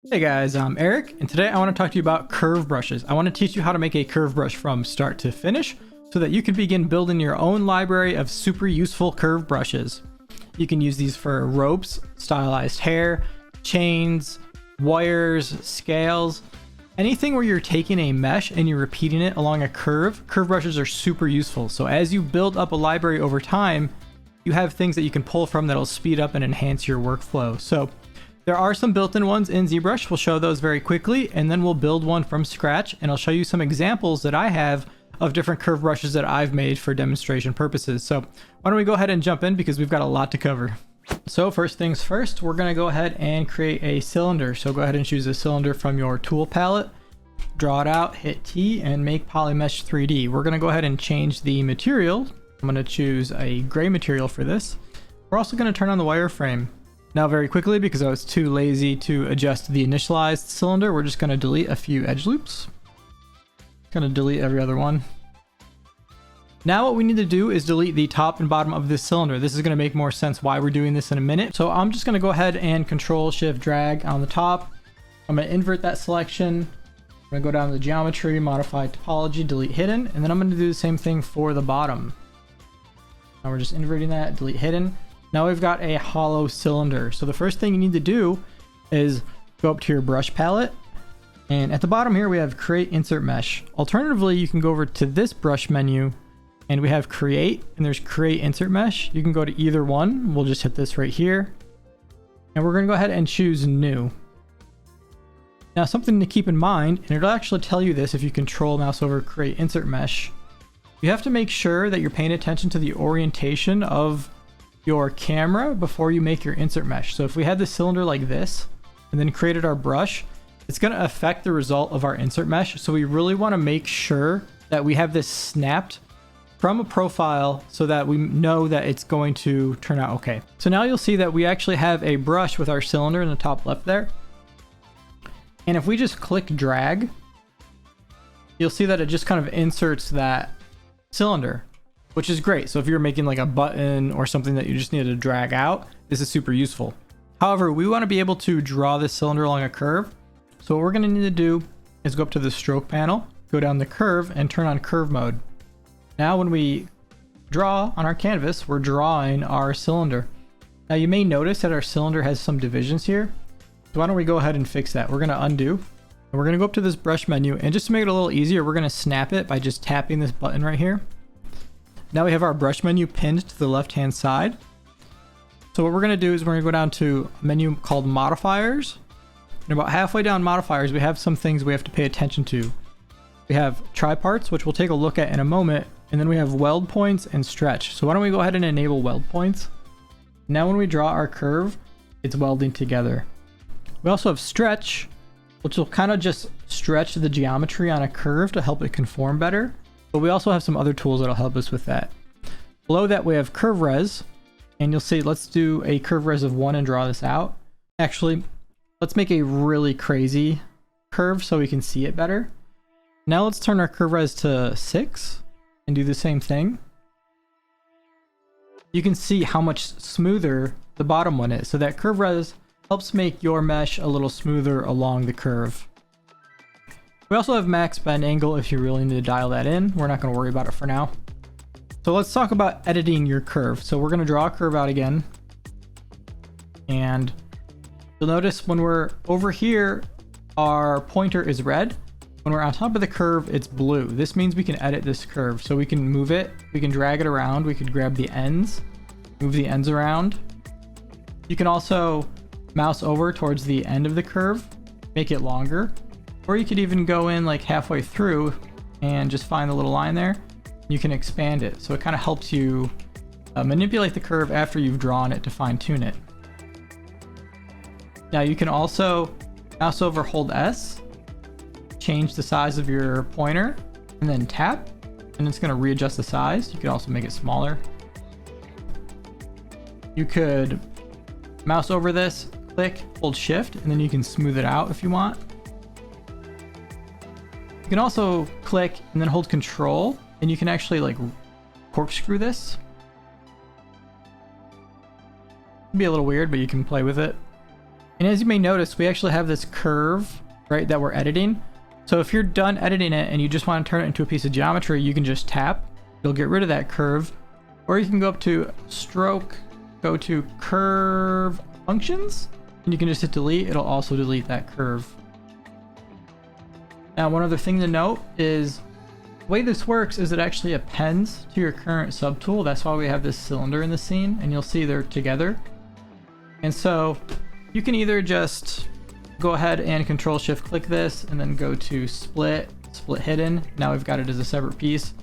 Hey guys, I'm Eric, and today I want to talk to you about curve brushes. I want to teach you how to make a curve brush from start to finish so that you can begin building your own library of super useful curve brushes. You can use these for ropes, stylized hair, chains, wires, scales, anything where you're taking a mesh and you're repeating it along a curve. Curve brushes are super useful. So as you build up a library over time, you have things that you can pull from that'll speed up and enhance your workflow. So there are some built-in ones in Zbrush. We'll show those very quickly, and then we'll build one from scratch, and I'll show you some examples that I have of different curve brushes that I've made for demonstration purposes. So why don't we go ahead and jump in, because we've got a lot to cover. So first things first, we're going to go ahead and create a cylinder. So go ahead and choose a cylinder from your tool palette, draw it out, hit T, and make Polymesh 3D. We're going to go ahead and change the material. I'm going to choose a gray material for this. We're also going to turn on the wireframe. Now very quickly, because I was too lazy to adjust the initialized cylinder, we're just going to delete a few edge loops. Going to delete every other one. Now what we need to do is delete the top and bottom of this cylinder. This is going to make more sense why we're doing this in a minute. So I'm just going to go ahead and Control Shift drag on the top. I'm going to invert that selection. I'm going to go down to the geometry, modify topology, delete hidden, and then I'm going to do the same thing for the bottom. Now we're just inverting that, delete hidden. Now we've got a hollow cylinder. So the first thing you need to do is go up to your brush palette, and at the bottom here we have create insert mesh. Alternatively, you can go over to this brush menu and we have create, and there's create insert mesh. You can go to either one. We'll just hit this right here, and we're going to go ahead and choose new. Now something to keep in mind, and it'll actually tell you this if you control mouse over create insert mesh, you have to make sure that you're paying attention to the orientation of your camera before you make your insert mesh. So if we had the cylinder like this and then created our brush, it's going to affect the result of our insert mesh. So we really want to make sure that we have this snapped from a profile so that we know that it's going to turn out okay. So now you'll see that we actually have a brush with our cylinder in the top left there. And if we just click drag, you'll see that it just kind of inserts that cylinder, which is great. So if you're making like a button or something that you just need to drag out, this is super useful. However, we want to be able to draw this cylinder along a curve. So what we're going to need to do is go up to the stroke panel, go down the curve, and turn on curve mode. Now when we draw on our canvas, we're drawing our cylinder. Now you may notice that our cylinder has some divisions here. So why don't we go ahead and fix that? We're going to undo, and we're going to go up to this brush menu, and just to make it a little easier, we're going to snap it by just tapping this button right here. Now we have our brush menu pinned to the left hand side. So what we're going to do is we're going to go down to a menu called Modifiers. And about halfway down Modifiers, we have some things we have to pay attention to. We have triparts, which we'll take a look at in a moment. And then we have weld points and stretch. So why don't we go ahead and enable weld points. Now when we draw our curve, it's welding together. We also have stretch, which will kind of just stretch the geometry on a curve to help it conform better. But we also have some other tools that'll help us with that. Below that we have curve res, and you'll see, let's do a curve res of 1 and draw this out. Actually, let's make a really crazy curve so we can see it better. Now let's turn our curve res to 6 and do the same thing. You can see how much smoother the bottom one is. So that curve res helps make your mesh a little smoother along the curve. We also have max bend angle if you really need to dial that in. We're not going to worry about it for now. So let's talk about editing your curve. So we're going to draw a curve out again. And you'll notice when we're over here, our pointer is red. When we're on top of the curve, it's blue. This means we can edit this curve. So we can move it, we can drag it around, we could grab the ends, move the ends around. You can also mouse over towards the end of the curve, make it longer. Or you could even go in like halfway through and just find the little line there. You can expand it. So it kind of helps you manipulate the curve after you've drawn it to fine tune it. Now you can also mouse over, hold S, change the size of your pointer, and then tap, and it's going to readjust the size. You could also make it smaller. You could mouse over this, click, hold shift, and then you can smooth it out if you want. You can also click and then hold control, and you can actually like corkscrew this. It'd be a little weird, but you can play with it. And as you may notice, we actually have this curve, right, that we're editing. So if you're done editing it and you just want to turn it into a piece of geometry, you can just tap. You'll get rid of that curve. Or you can go up to stroke, go to curve functions, and you can just hit delete. It'll also delete that curve. Now, one other thing to note is the way this works is it actually appends to your current subtool. That's why we have this cylinder in the scene, and you'll see they're together. And so you can either just go ahead and Control Shift click this and then go to split hidden. Now we've got it as a separate piece.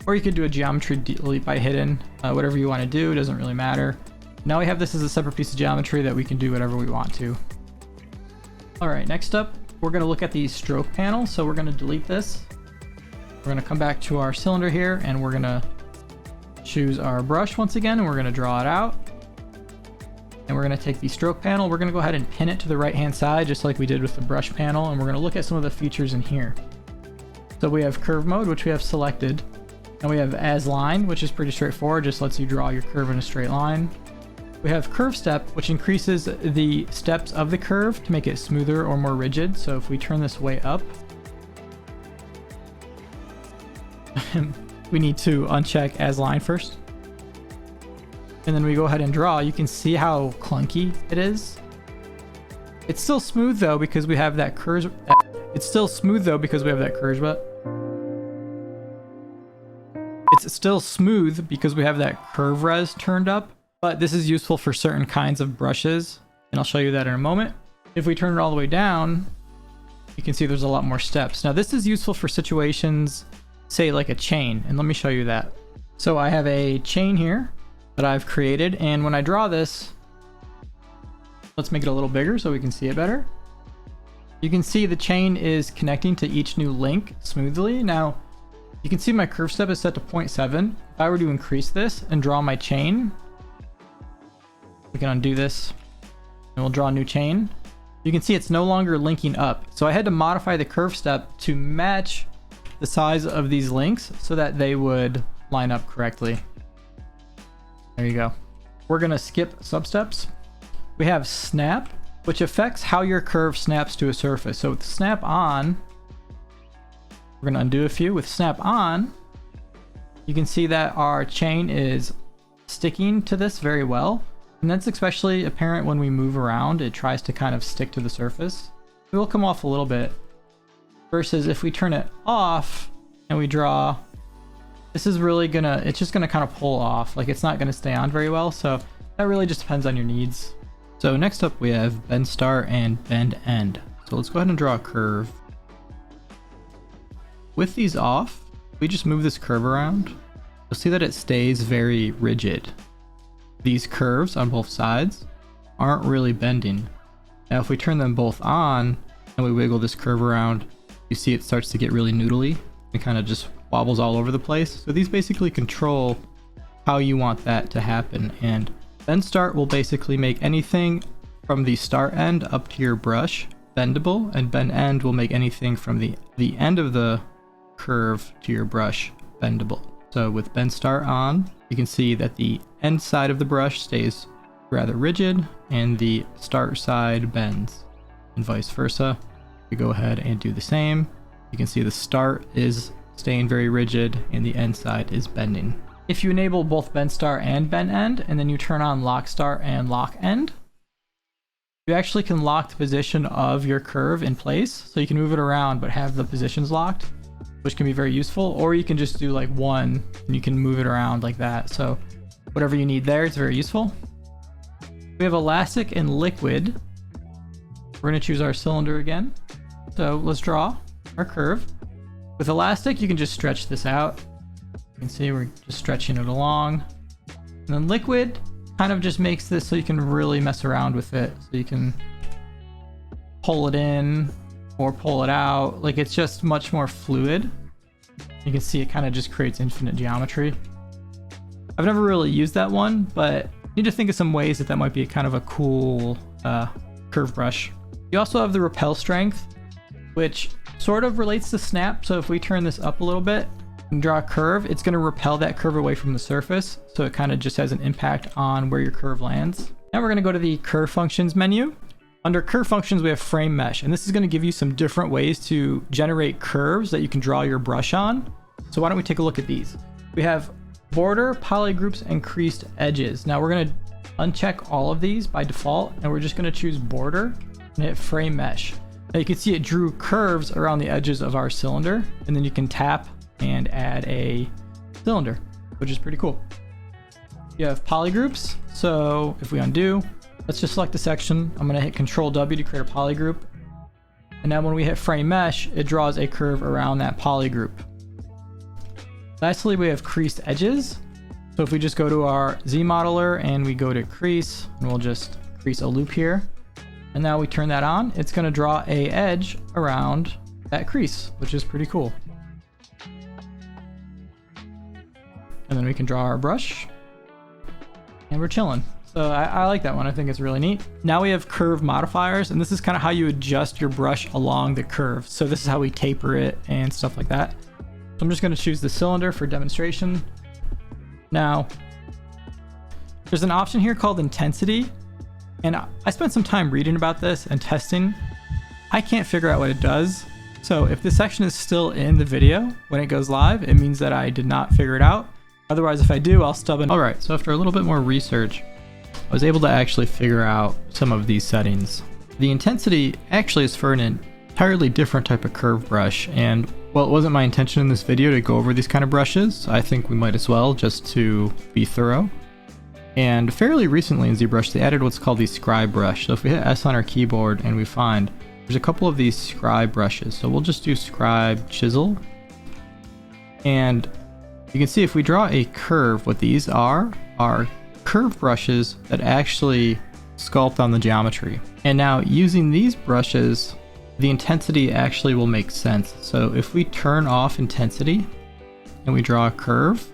Or you could do a geometry delete by hidden, whatever you want to do, doesn't really matter. Now we have this as a separate piece of geometry that we can do whatever we want to. All right, next up, we're going to look at the stroke panel. So we're going to delete this. We're going to come back to our cylinder here and we're going to choose our brush once again and we're going to draw it out. And we're going to take the stroke panel. We're going to go ahead and pin it to the right hand side just like we did with the brush panel. And we're going to look at some of the features in here. So we have curve mode, which we have selected. And we have as line, which is pretty straightforward, just lets you draw your curve in a straight line. We have curve step, which increases the steps of the curve to make it smoother or more rigid. So if we turn this way up, we need to uncheck as line first. And then we go ahead and draw. You can see how clunky it is. It's still smooth though because we have that curve. It's still smooth though because we have that curve, but it's still smooth because we have that curve res turned up. But this is useful for certain kinds of brushes, and I'll show you that in a moment. If we turn it all the way down, you can see there's a lot more steps. Now this is useful for situations, say like a chain, and let me show you that. So I have a chain here that I've created, and when I draw this, let's make it a little bigger so we can see it better. You can see the chain is connecting to each new link smoothly. Now, you can see my curve step is set to 0.7. If I were to increase this and draw my chain, we can undo this and we'll draw a new chain. You can see it's no longer linking up. So I had to modify the curve step to match the size of these links so that they would line up correctly. There you go. We're gonna skip substeps. We have snap, which affects how your curve snaps to a surface. So with snap on, we're gonna undo a few. With snap on, you can see that our chain is sticking to this very well. And that's especially apparent when we move around. It tries to kind of stick to the surface. It will come off a little bit. Versus if we turn it off and we draw, this is really gonna, it's just gonna kind of pull off. Like it's not gonna stay on very well. So that really just depends on your needs. So next up we have bend start and bend end. So let's go ahead and draw a curve. With these off, we just move this curve around. You'll see that it stays very rigid. These curves on both sides aren't really bending. Now if we turn them both on and we wiggle this curve around, you see it starts to get really noodly and kind of just wobbles all over the place. So these basically control how you want that to happen. And bend start will basically make anything from the start end up to your brush bendable, and bend end will make anything from the end of the curve to your brush bendable. So with bend start on, you can see that the end side of the brush stays rather rigid and the start side bends, and vice versa. We go ahead and do the same. You can see the start is staying very rigid and the end side is bending. If you enable both bend start and bend end, and then you turn on lock start and lock end, you actually can lock the position of your curve in place. So you can move it around but have the positions locked, which can be very useful. Or you can just do like one and you can move it around like that. So whatever you need there, it's very useful. We have elastic and liquid. We're going to choose our cylinder again. So let's draw our curve. With elastic, you can just stretch this out. You can see we're just stretching it along. And then liquid kind of just makes this so you can really mess around with it. So you can pull it in or pull it out. Like it's just much more fluid. You can see it kind of just creates infinite geometry. I've never really used that one, but you need to think of some ways that might be kind of a cool curve brush. You also have the repel strength, which sort of relates to snap. So if we turn this up a little bit and draw a curve, it's going to repel that curve away from the surface. So it kind of just has an impact on where your curve lands. Now we're going to go to the curve functions menu. Under curve functions, we have frame mesh, and this is going to give you some different ways to generate curves that you can draw your brush on. So why don't we take a look at these? We have border, polygroups, and creased edges. Now we're going to uncheck all of these by default, and we're just going to choose border and hit frame mesh. Now you can see it drew curves around the edges of our cylinder, and then you can tap and add a cylinder, which is pretty cool. You have polygroups, so if we undo, let's just select a section. I'm going to hit Control W to create a polygroup. And now when we hit frame mesh, it draws a curve around that polygroup. Lastly, we have creased edges. So if we just go to our Z modeler and we go to crease, and we'll just crease a loop here. And now we turn that on, it's going to draw a edge around that crease, which is pretty cool. And then we can draw our brush, and we're chilling. So I like that one. I think it's really neat. Now we have curve modifiers, and this is kind of how you adjust your brush along the curve. So this is how we taper it and stuff like that. So I'm just going to choose the cylinder for demonstration. Now, there's an option here called intensity, and I spent some time reading about this and testing. I can't figure out what it does. So if this section is still in the video when it goes live, it means that I did not figure it out. Otherwise, if I do, I'll stub it. All right, so after a little bit more research, I was able to actually figure out some of these settings. The intensity actually is for an entirely different type of curve brush, and well, it wasn't my intention in this video to go over these kind of brushes. I think we might as well, just to be thorough. And fairly recently in ZBrush, they added what's called the Scribe brush. So if we hit S on our keyboard and we find there's a couple of these Scribe brushes. So we'll just do Scribe Chisel. And you can see if we draw a curve, what these are curve brushes that actually sculpt on the geometry. And now using these brushes, the intensity actually will make sense. So if we turn off intensity and we draw a curve,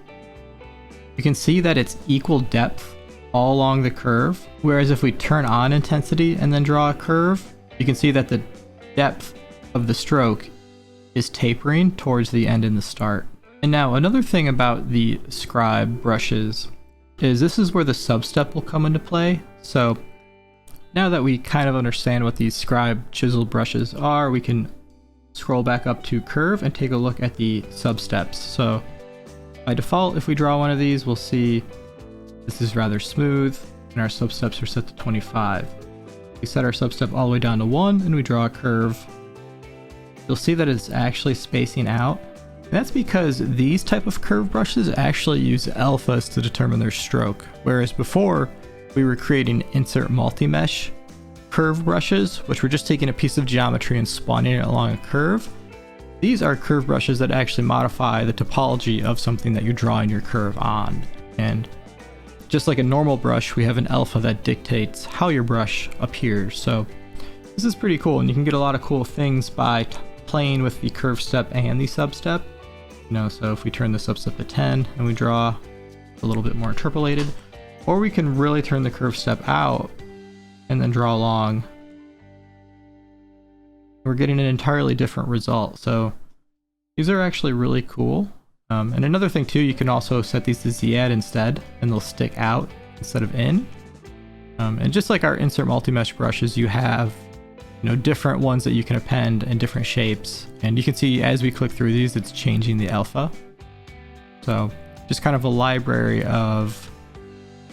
you can see that it's equal depth all along the curve. Whereas if we turn on intensity and then draw a curve, you can see that the depth of the stroke is tapering towards the end and the start. And now another thing about the Scribe brushes is this is where the substep will come into play. So now that we kind of understand what these Scribe chisel brushes are, we can scroll back up to curve and take a look at the substeps. So by default, if we draw one of these, we'll see this is rather smooth and our substeps are set to 25. We set our substep all the way down to 1 and we draw a curve. You'll see that it's actually spacing out. And that's because these type of curve brushes actually use alphas to determine their stroke, whereas before we were creating insert multi-mesh curve brushes, which were just taking a piece of geometry and spawning it along a curve. These are curve brushes that actually modify the topology of something that you're drawing your curve on. And just like a normal brush, we have an alpha that dictates how your brush appears. So this is pretty cool, and you can get a lot of cool things by playing with the curve step and the substep. You know, so if we turn the substep to 10 and we draw a little bit more interpolated, or we can really turn the curve step out and then draw along, we're getting an entirely different result. So these are actually really cool. And another thing too, you can also set these to Z-add instead, and they'll stick out instead of in. And just like our insert multi-mesh brushes, you have different ones that you can append in different shapes. And you can see as we click through these, it's changing the alpha. So just kind of a library of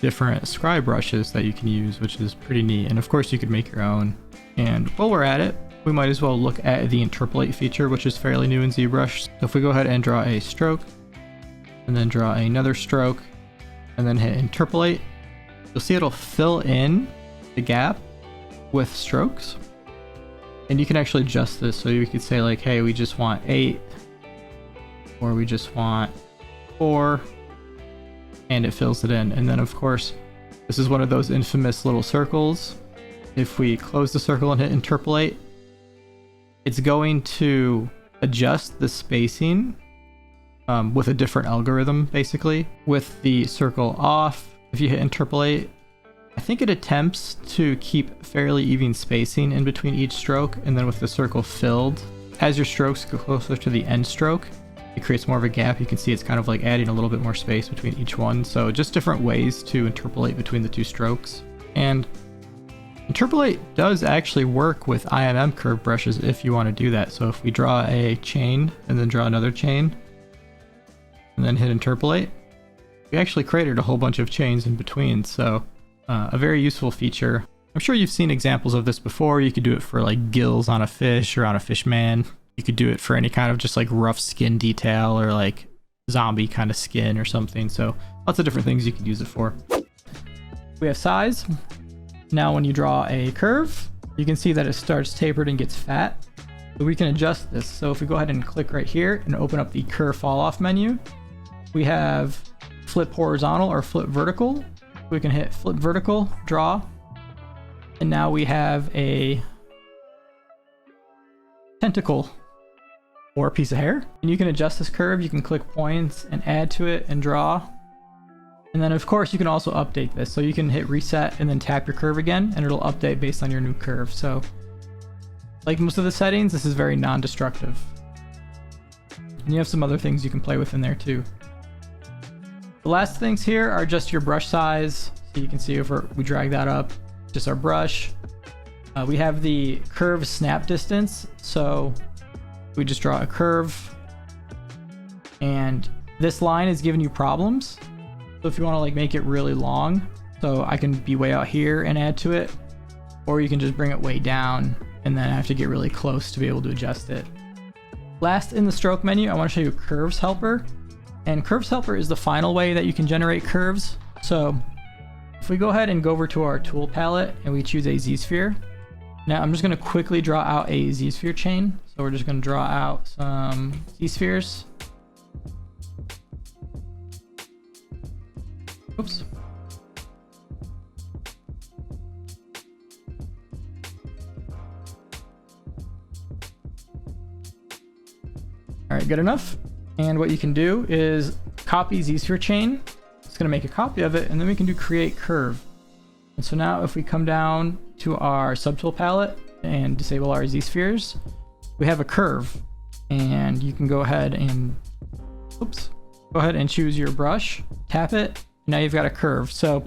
different Scribe brushes that you can use, which is pretty neat. And of course you could make your own. And while we're at it, we might as well look at the Interpolate feature, which is fairly new in ZBrush. So if we go ahead and draw a stroke, and then draw another stroke, and then hit Interpolate, you'll see it'll fill in the gap with strokes. And you can actually adjust this. So you could say like, hey, we just want 8, or we just want 4, and it fills it in. And then of course, this is one of those infamous little circles. If we close the circle and hit Interpolate, it's going to adjust the spacing with a different algorithm, basically. With the circle off, if you hit Interpolate, I think it attempts to keep fairly even spacing in between each stroke, and then with the circle filled, as your strokes go closer to the end stroke, it creates more of a gap. You can see it's kind of like adding a little bit more space between each one. So just different ways to interpolate between the two strokes. And Interpolate does actually work with IMM curve brushes if you want to do that. So if we draw a chain and then draw another chain and then hit Interpolate, we actually created a whole bunch of chains in between. So a very useful feature. I'm sure you've seen examples of this before. You could do it for like gills on a fish or on a fish man. You could do it for any kind of just like rough skin detail or like zombie kind of skin or something. So lots of different things you could use it for. We have size. Now when you draw a curve, you can see that it starts tapered and gets fat. So we can adjust this. So if we go ahead and click right here and open up the curve fall off menu, we have flip horizontal or flip vertical. We can hit flip vertical, draw, and now we have a tentacle or a piece of hair. And you can adjust this curve. You can click points and add to it and draw. And then of course you can also update this. So you can hit reset and then tap your curve again and it'll update based on your new curve. So like most of the settings, this is very non-destructive. And you have some other things you can play with in there too. The last things here are just your brush size. So you can see if we drag that up, just our brush. We have the curve snap distance. So we just draw a curve and this line is giving you problems. So if you want to like make it really long, so I can be way out here and add to it, or you can just bring it way down and then I have to get really close to be able to adjust it. Last in the stroke menu, I want to show you Curves Helper. And Curves Helper is the final way that you can generate curves. So if we go ahead and go over to our tool palette and we choose a Z-sphere. Now I'm just going to quickly draw out a Z-sphere chain. So we're just going to draw out some Z-spheres. Oops. All right, good enough. And what you can do is copy Z-sphere chain. It's going to make a copy of it, and then we can do create curve. And so now if we come down to our subtool palette and disable our Z-spheres, we have a curve. And you can go ahead and, go ahead and choose your brush, tap it. Now you've got a curve. So,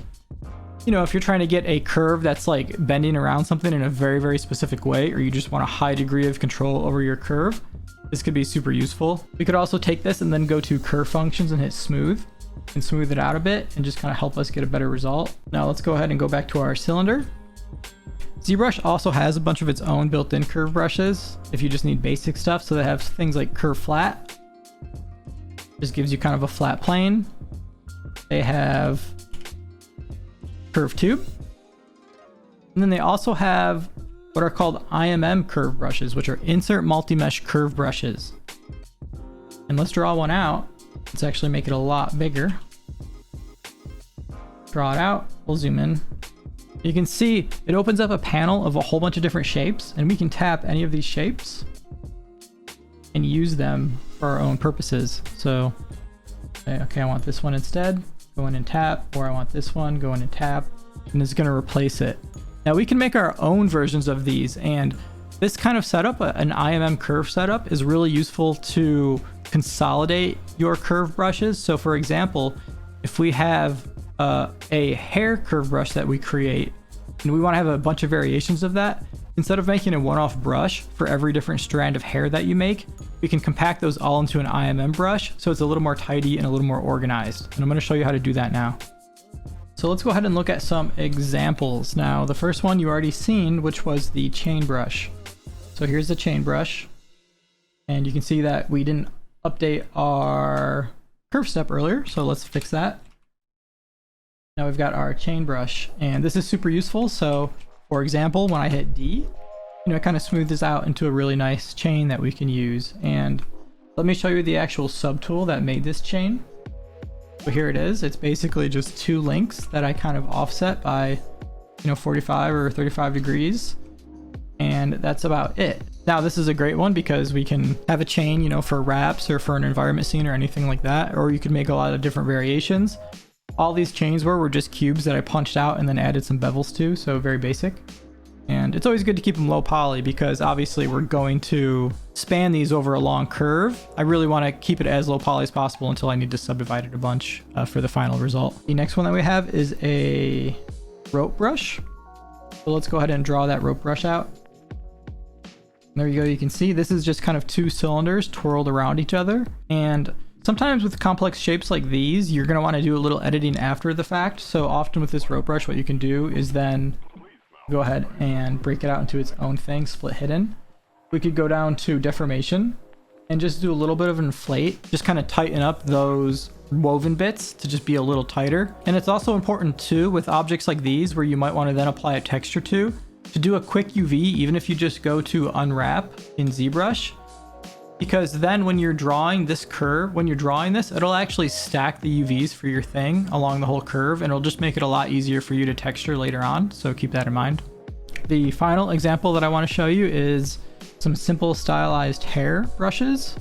you know, if you're trying to get a curve that's like bending around something in a very, very specific way, or you just want a high degree of control over your curve, this could be super useful. We could also take this and then go to curve functions and hit smooth and smooth it out a bit and just kind of help us get a better result. Now let's go ahead and go back to our cylinder. Zbrush also has a bunch of its own built-in curve brushes if you just need basic stuff. So they have things like curve flat. Just gives you kind of a flat plane. They have curve tube. And then they also have what are called IMM curve brushes, which are insert multi-mesh curve brushes. And let's draw one out. Let's actually make it a lot bigger. Draw it out. We'll zoom in. You can see it opens up a panel of a whole bunch of different shapes, and we can tap any of these shapes and use them for our own purposes. So, okay, I want this one instead. Go in and tap, or I want this one, go in and tap, and it's going to replace it. Now we can make our own versions of these, and this kind of setup, an IMM curve setup, is really useful to consolidate your curve brushes. So for example, if we have a hair curve brush that we create, and we want to have a bunch of variations of that, instead of making a one-off brush for every different strand of hair that you make, we can compact those all into an IMM brush, so it's a little more tidy and a little more organized. And I'm going to show you how to do that now. So let's go ahead and look at some examples. Now, the first one you already seen, which was the chain brush. So here's the chain brush. And you can see that we didn't update our curve step earlier, so let's fix that. Now we've got our chain brush, and this is super useful. So for example, when I hit D, it kind of smooths this out into a really nice chain that we can use. And let me show you the actual subtool that made this chain. So here it is. It's basically just two links that I kind of offset by, 45 or 35 degrees. And that's about it. Now this is a great one because we can have a chain, for wraps or for an environment scene or anything like that. Or you could make a lot of different variations. All these chains were just cubes that I punched out and then added some bevels to. So very basic. And it's always good to keep them low poly because obviously we're going to span these over a long curve. I really want to keep it as low poly as possible until I need to subdivide it a bunch for the final result. The next one that we have is a rope brush. So So let's go ahead and draw that rope brush out. There you go. You can see this is just kind of two cylinders twirled around each other. And sometimes with complex shapes like these, you're going to want to do a little editing after the fact. So often with this rope brush, what you can do is then go ahead and break it out into its own thing, split hidden. We could go down to deformation and just do a little bit of inflate, just kind of tighten up those woven bits to just be a little tighter. And it's also important too with objects like these where you might want to then apply a texture to do a quick UV, even if you just go to unwrap in Zbrush, because then when you're drawing this curve, when you're drawing this, it'll actually stack the UVs for your thing along the whole curve, and it'll just make it a lot easier for you to texture later on. So keep that in mind. The final example that I want to show you is some simple stylized hair brushes.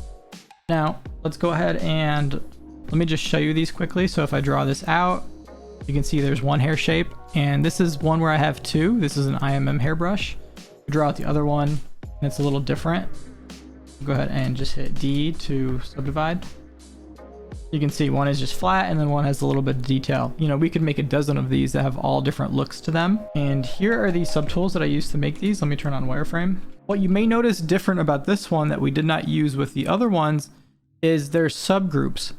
Now let's go ahead and let me just show you these quickly. So if I draw this out, you can see there's one hair shape, and this is one where I have two. This is an IMM hairbrush. Draw out the other one, and it's a little different. Go ahead and just hit D to subdivide. You can see one is just flat, and then one has a little bit of detail. You know, we could make a dozen of these that have all different looks to them. And here are the subtools that I used to make these. Let me turn on wireframe. What you may notice different about this one that we did not use with the other ones is there's subgroups.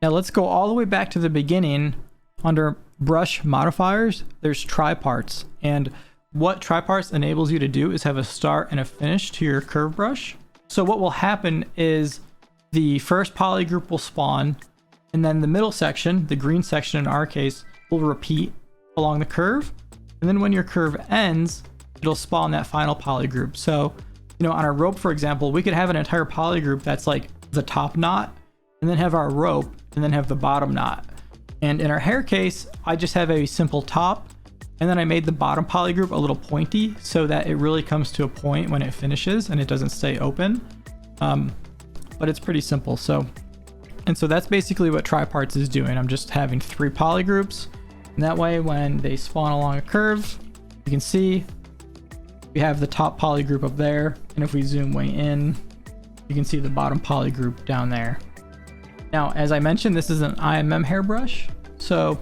Now let's go all the way back to the beginning. Under brush modifiers, there's triparts, and what triparts enables you to do is have a start and a finish to your curve brush. So what will happen is the first poly group will spawn, and then the middle section, the green section in our case, will repeat along the curve, and then when your curve ends, it'll spawn that final poly group. So, you know, on our rope, for example, we could have an entire poly group that's like the top knot, and then have our rope, and then have the bottom knot. And in our hair case, I just have a simple top, and then I made the bottom poly group a little pointy so that it really comes to a point when it finishes and it doesn't stay open. But it's pretty simple. So that's basically what triparts is doing. I'm just having three poly groups, and that way when they spawn along a curve, you can see we have the top poly group up there, and if we zoom way in, you can see the bottom poly group down there. Now, as I mentioned, this is an IMM hairbrush. So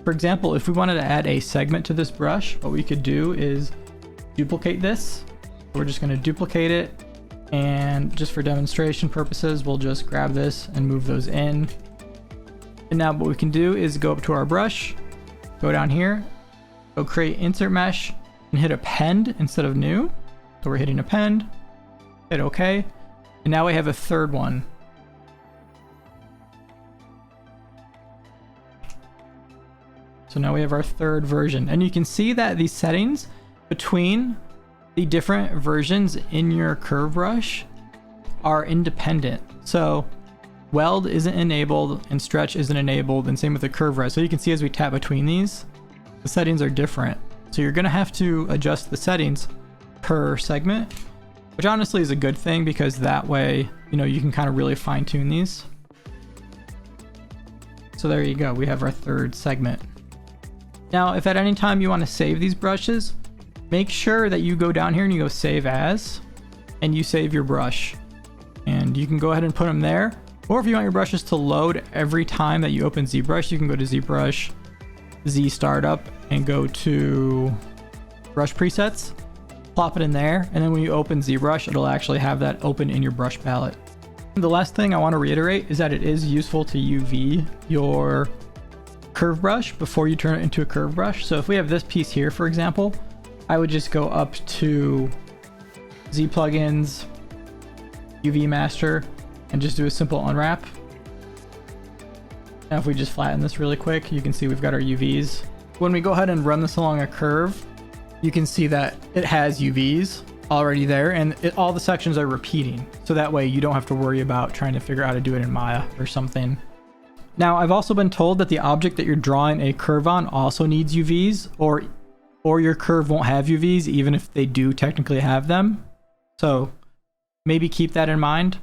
for example, if we wanted to add a segment to this brush, what we could do is duplicate this. We're just going to duplicate it, and just for demonstration purposes, we'll just grab this and move those in. And now what we can do is go up to our brush, go down here, go create insert mesh, and hit append instead of new. So we're hitting append, hit OK, and now we have a third one. So now we have our third version, and you can see that these settings between the different versions in your curve brush are independent. So weld isn't enabled and stretch isn't enabled, and same with the curve brush. So you can see as we tap between these, the settings are different. So you're gonna have to adjust the settings per segment, which honestly is a good thing, because that way, you know, you can kind of really fine tune these. So there you go, we have our third segment. Now, if at any time you want to save these brushes, make sure that you go down here and you go save as, and you save your brush. And you can go ahead and put them there. Or if you want your brushes to load every time that you open ZBrush, you can go to ZBrush, Z Startup, and go to Brush Presets, plop it in there, and then when you open ZBrush, it'll actually have that open in your brush palette. The last thing I want to reiterate is that it is useful to UV your curve brush before you turn it into a curve brush. So if we have this piece here, for example, I would just go up to Z plugins, UV master, and just do a simple unwrap. Now if we just flatten this really quick, you can see we've got our UVs. When we go ahead and run this along a curve, you can see that it has UVs already there, and all the sections are repeating. So that way you don't have to worry about trying to figure out how to do it in Maya or something. Now, I've also been told that the object that you're drawing a curve on also needs UVs, or your curve won't have UVs even if they do technically have them. So maybe keep that in mind.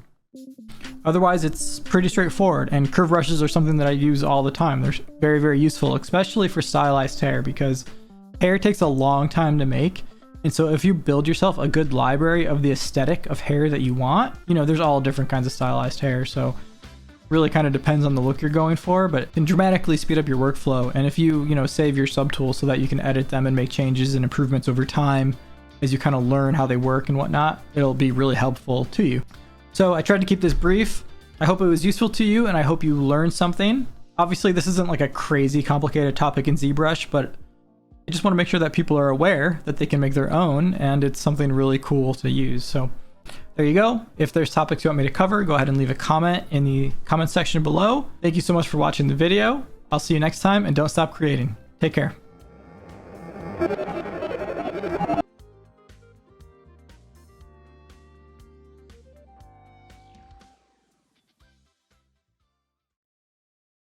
Otherwise, it's pretty straightforward, and curve brushes are something that I use all the time. They're very, very useful, especially for stylized hair, because hair takes a long time to make. And so if you build yourself a good library of the aesthetic of hair that you want, you know, there's all different kinds of stylized hair. So Really kind of depends on the look you're going for, but it can dramatically speed up your workflow. And if you save your subtools so that you can edit them and make changes and improvements over time as you kind of learn how they work and whatnot, it'll be really helpful to you. So I tried to keep this brief. I hope it was useful to you, and I hope you learned something. Obviously, this isn't like a crazy complicated topic in ZBrush, but I just want to make sure that people are aware that they can make their own, and it's something really cool to use. So there you go. If there's topics you want me to cover, go ahead and leave a comment in the comment section below. Thank you so much for watching the video. I'll see you next time, and don't stop creating. Take care.